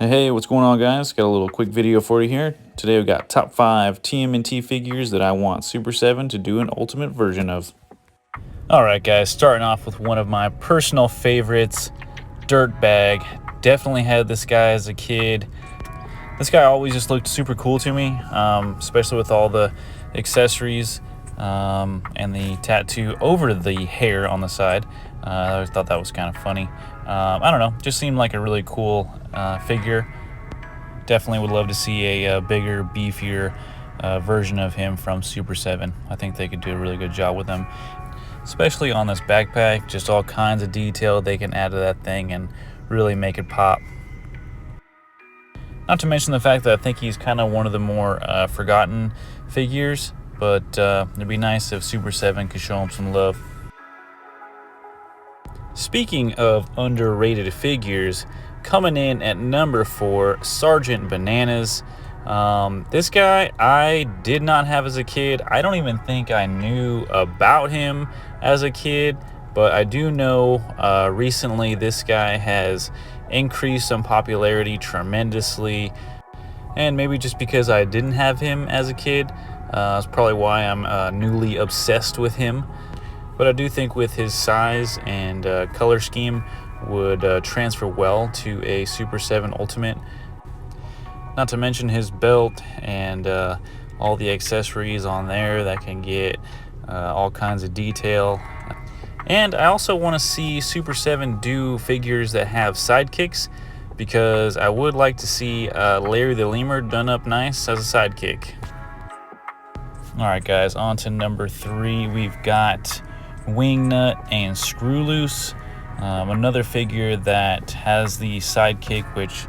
Hey, what's going on, guys? Got a little quick video for you here. Today we've got top 5 TMNT figures that I want Super 7 to do an ultimate version of. Alright guys, starting off with one of my personal favorites, Dirtbag. Definitely had this guy as a kid. This guy always just looked super cool to me, especially with all the accessories and the tattoo over the hair on the side. I always thought that was kind of funny. I don't know, just seemed like a really cool figure. Definitely would love to see a bigger, beefier version of him from Super 7. I think they could do a really good job with him, especially on this backpack. Just all kinds of detail they can add to that thing and really make it pop. Not to mention the fact that I think he's kind of one of the more forgotten figures, but it'd be nice if Super 7 could show him some love. Speaking of underrated figures, coming in at number 4, Sergeant Bananas. This guy I did not have as a kid. I don't even think I knew about him as a kid, but I do know recently this guy has increased in popularity tremendously, and maybe just because I didn't have him as a kid, that's probably why I'm newly obsessed with him. But I do think with his size and color scheme would transfer well to a Super 7 Ultimate. Not to mention his belt and all the accessories on there that can get all kinds of detail. And I also want to see Super 7 do figures that have sidekicks, because I would like to see Larry the Lemur done up nice as a sidekick. Alright guys, on to number 3. We've got Wingnut and Screw Loose. Another figure that has the sidekick, which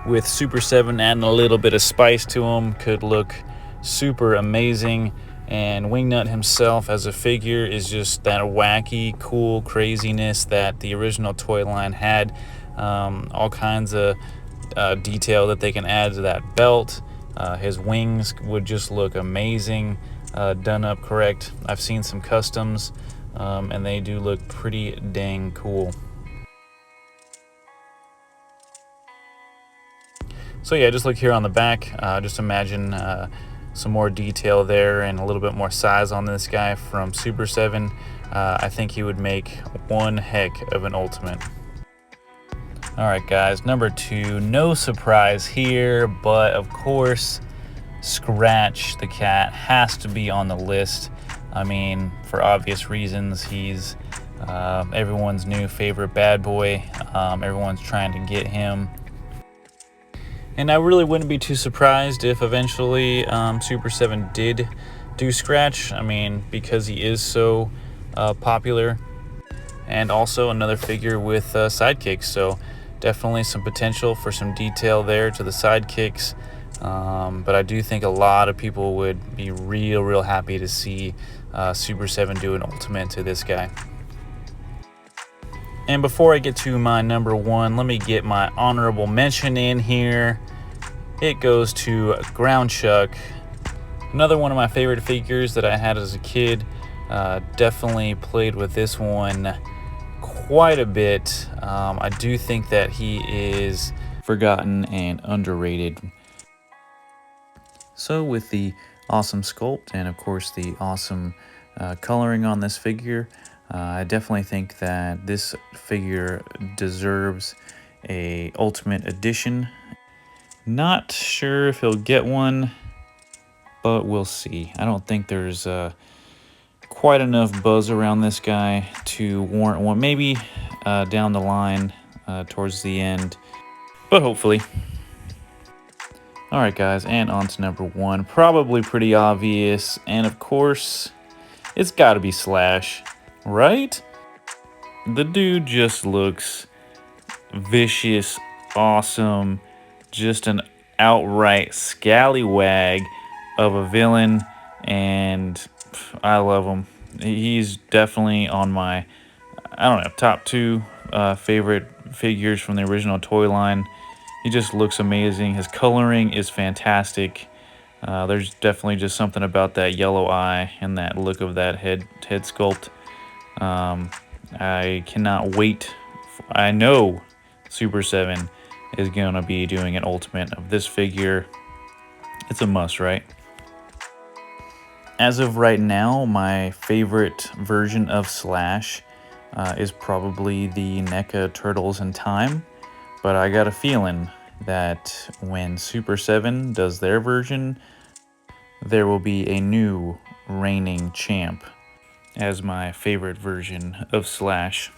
with Super 7 adding a little bit of spice to him could look super amazing. And Wingnut himself as a figure is just that wacky, cool craziness that the original toy line had. All kinds of detail that they can add to that belt. His wings would just look amazing, done up correct. I've seen some customs, and they do look pretty dang cool. So yeah, just look here on the back. Just imagine some more detail there and a little bit more size on this guy from Super 7. I think he would make one heck of an ultimate. Alright guys, number 2, no surprise here, but of course Scratch the Cat has to be on the list. I mean, for obvious reasons, he's everyone's new favorite bad boy. Everyone's trying to get him. And I really wouldn't be too surprised if eventually Super 7 did do Scratch. I mean, because he is so popular. And also another figure with sidekicks. So definitely some potential for some detail there to the sidekicks. But I do think a lot of people would be real happy to see Super 7 do an ultimate to this guy. And before I get to my number 1, let me get my honorable mention in here. It goes to Ground Chuck. Another one of my favorite figures that I had as a kid. Definitely played with this one quite a bit. I do think that he is forgotten and underrated. So with the awesome sculpt and of course the awesome coloring on this figure, I definitely think that this figure deserves a Ultimate Edition. Not sure if he'll get one, but we'll see. I don't think there's quite enough buzz around this guy to warrant one. Maybe down the line towards the end, but hopefully. Alright guys, and on to number 1. Probably pretty obvious, and of course, it's gotta be Slash, right? The dude just looks vicious, awesome, just an outright scallywag of a villain, and I love him. He's definitely on my, I don't know, top 2 favorite figures from the original toy line. He just looks amazing. His coloring is fantastic. There's definitely just something about that yellow eye and that look of that head sculpt. I cannot wait. I know Super 7 is going to be doing an ultimate of this figure. It's a must, right? As of right now, my favorite version of Slash is probably the NECA Turtles in Time, but I got a feeling that when Super7 does their version, there will be a new reigning champ as my favorite version of Slash.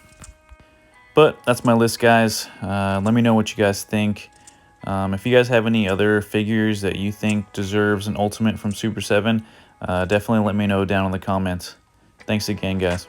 But that's my list, guys. Let me know what you guys think. If you guys have any other figures that you think deserves an ultimate from Super7, definitely let me know down in the comments. Thanks again, guys.